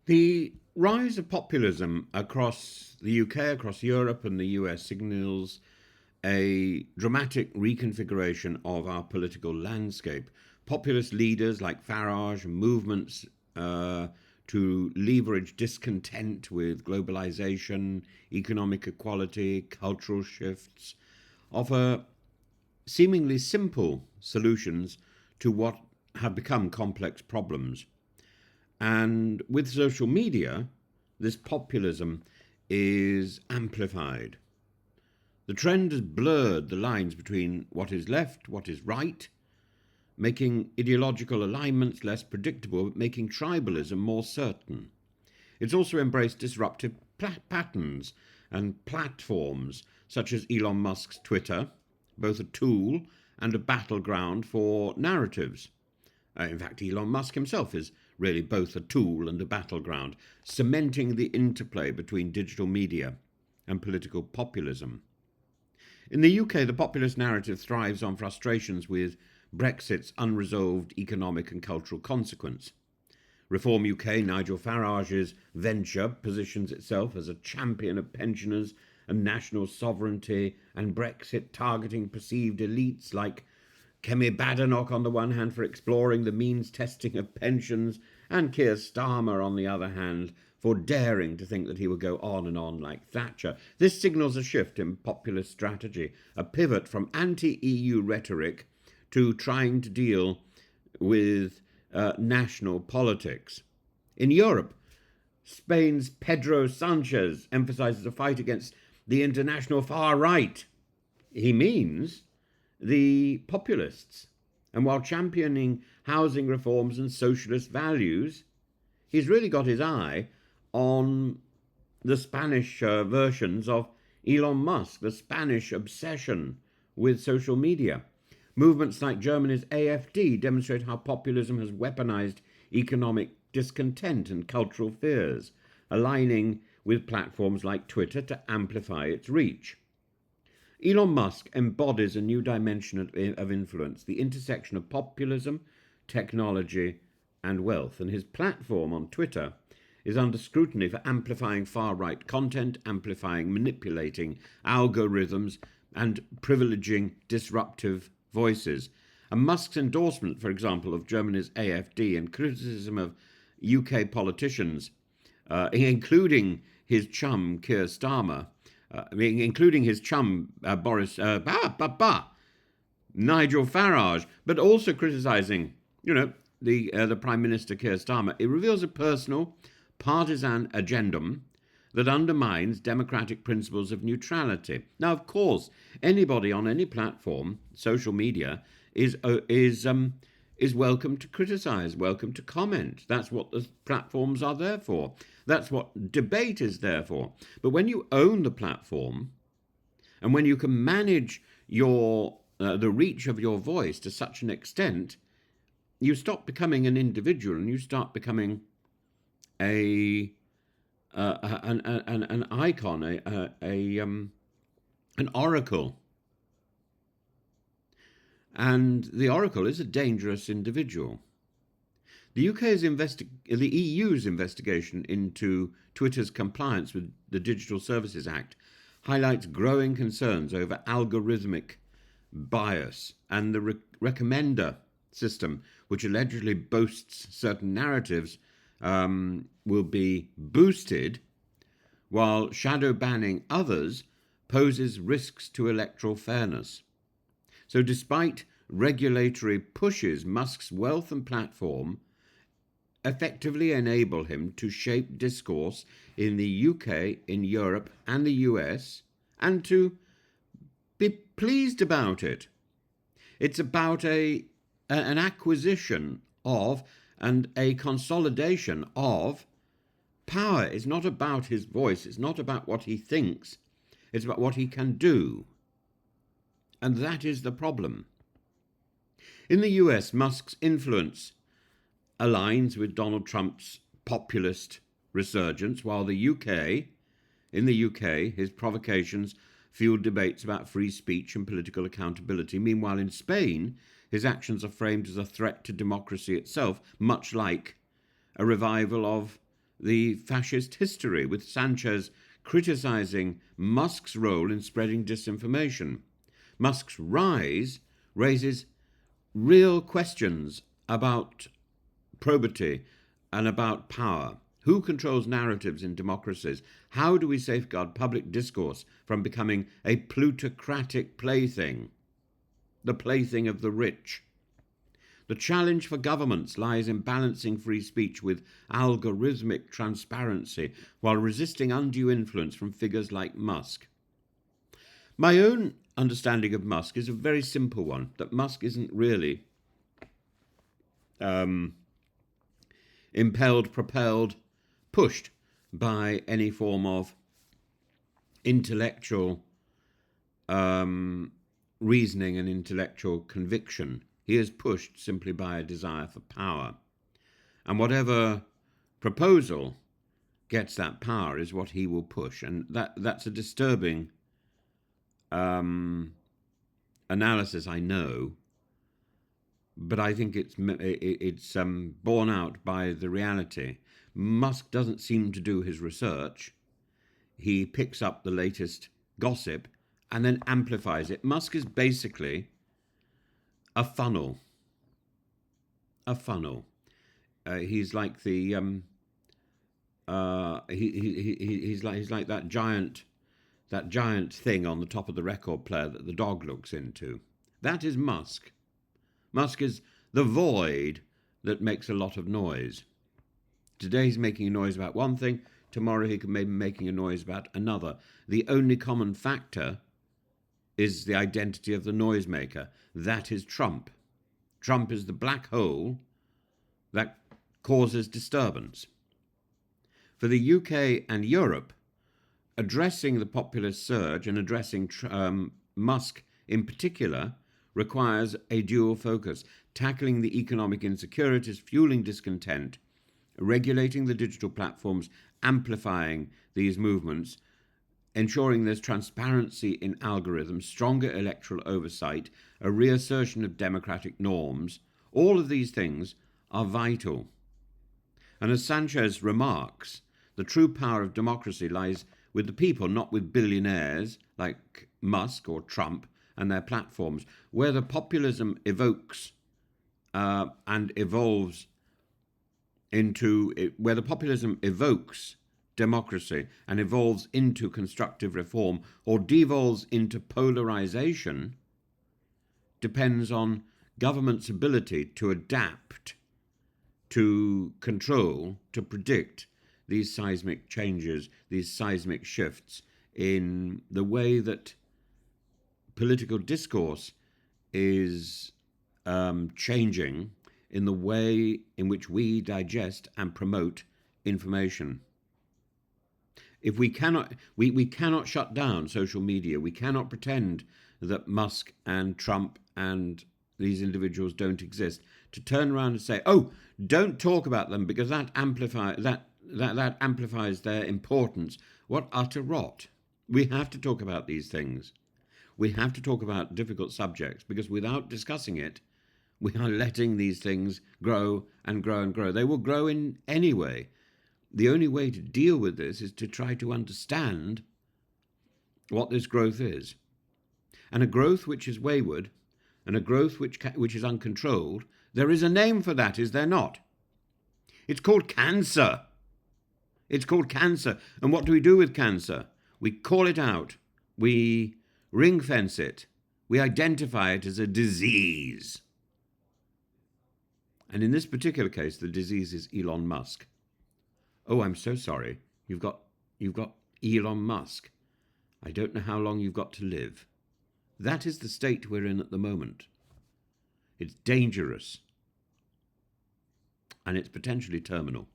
The rise of populism across the UK, across Europe, and the US signals a dramatic reconfiguration of our political landscape. Populist leaders like Farage and movements to leverage discontent with globalization, economic equality, cultural shifts offer seemingly simple solutions to what have become complex problems. And with social media, this populism is amplified. The trend has blurred the lines between what is left, what is right, making ideological alignments less predictable, but making tribalism more certain. It's also embraced disruptive patterns and platforms such as Elon Musk's Twitter, both a tool and a battleground for narratives. In fact, Elon Musk himself is really both a tool and a battleground, cementing the interplay between digital media and political populism. In the UK, the populist narrative thrives on frustrations with Brexit's unresolved economic and cultural consequence. Reform UK, Nigel Farage's venture, positions itself as a champion of pensioners and national sovereignty, and Brexit targeting perceived elites like Kemi Badenoch on the one hand for exploring the means testing of pensions, and Keir Starmer on the other hand for daring to think that he would go on and on like Thatcher. This signals a shift in populist strategy, a pivot from anti-EU rhetoric to trying to deal with national politics. In Europe, Spain's Pedro Sanchez emphasizes a fight against the international far right. He means the populists. And while championing housing reforms and socialist values, he's really got his eye on the Spanish versions of Elon Musk, the Spanish obsession with social media. Movements like Germany's AfD demonstrate how populism has weaponized economic discontent and cultural fears, aligning with platforms like Twitter to amplify its reach. Elon Musk embodies a new dimension of influence, the intersection of populism, technology, and wealth. And his platform on Twitter is under scrutiny for amplifying far-right content, amplifying, manipulating algorithms, and privileging disruptive voices. And Musk's endorsement, for example, of Germany's AfD and criticism of UK politicians, including his chum Keir Starmer, including his chum Nigel Farage, but also criticising, the Prime Minister Keir Starmer. It reveals a personal, partisan agendum that undermines democratic principles of neutrality. Now, of course, anybody on any platform, social media, is welcome to criticise, welcome to comment. That's what the platforms are there for. That's what debate is there for. But when you own the platform, and when you can manage the reach of your voice to such an extent, you stop becoming an individual and you start becoming an icon, an oracle. And the oracle is a dangerous individual. The EU's investigation into Twitter's compliance with the Digital Services Act highlights growing concerns over algorithmic bias, and the recommender system, which allegedly boasts certain narratives, will be boosted, while shadow banning others poses risks to electoral fairness. So despite regulatory pushes, Musk's wealth and platform effectively enable him to shape discourse in the UK, in Europe, and the US, and to be pleased about it. It's about an acquisition of and a consolidation of power. It's not about his voice. It's not about what he thinks. It's about what he can do. And that is the problem. In the US, Musk's influence aligns with Donald Trump's populist resurgence, while in the UK, his provocations fueled debates about free speech and political accountability. Meanwhile, in Spain, his actions are framed as a threat to democracy itself, much like a revival of the fascist history, with Sanchez criticizing Musk's role in spreading disinformation. Musk's rise raises real questions about probity and about power. Who controls narratives in democracies? How do we safeguard public discourse from becoming a plutocratic plaything, the plaything of the rich? The challenge for governments lies in balancing free speech with algorithmic transparency while resisting undue influence from figures like Musk. My own understanding of Musk is a very simple one, that Musk isn't really impelled, propelled, pushed by any form of intellectual reasoning and intellectual conviction. He is pushed simply by a desire for power. And whatever proposal gets that power is what he will push. And that's a disturbing analysis, I know, but I think it's borne out by the reality. Musk doesn't seem to do his research. He picks up the latest gossip and then amplifies it. Musk is basically a funnel. A funnel. He's like the he's like that giant thing on the top of the record player that the dog looks into. That is Musk. Musk is the void that makes a lot of noise. Today he's making a noise about one thing, tomorrow he can be making a noise about another. The only common factor is the identity of the noisemaker. That is Trump. Trump is the black hole that causes disturbance. For the UK and Europe, addressing the populist surge and addressing Musk in particular requires a dual focus: tackling the economic insecurities fueling discontent, regulating the digital platforms amplifying these movements, ensuring there's transparency in algorithms, stronger electoral oversight, a reassertion of democratic norms. All of these things are vital. And as Sanchez remarks, the true power of democracy lies with the people, not with billionaires like Musk or Trump and their platforms. Where the populism evokes and evolves into where the populism evokes democracy and evolves into constructive reform or devolves into polarization depends on government's ability to adapt, to control, to predict these seismic changes, these seismic shifts in the way that political discourse is changing, in the way in which we digest and promote information. If we cannot shut down social media, we cannot pretend that Musk and Trump and these individuals don't exist, to turn around and say, oh, don't talk about them because that amplifies their importance. What utter rot. We have to talk about these things. We have to talk about difficult subjects, because without discussing it, we are letting these things grow and grow and grow. They will grow in any way. The only way to deal with this is to try to understand what this growth is. And a growth which is wayward, and a growth which is uncontrolled, there is a name for that, is there not? It's called cancer. It's called cancer. And what do we do with cancer? We call it out. We ring fence it. We identify it as a disease. And in this particular case, the disease is Elon Musk. Oh, I'm so sorry. You've got Elon Musk. I don't know how long you've got to live. That is the state we're in at the moment. It's dangerous. And it's potentially terminal.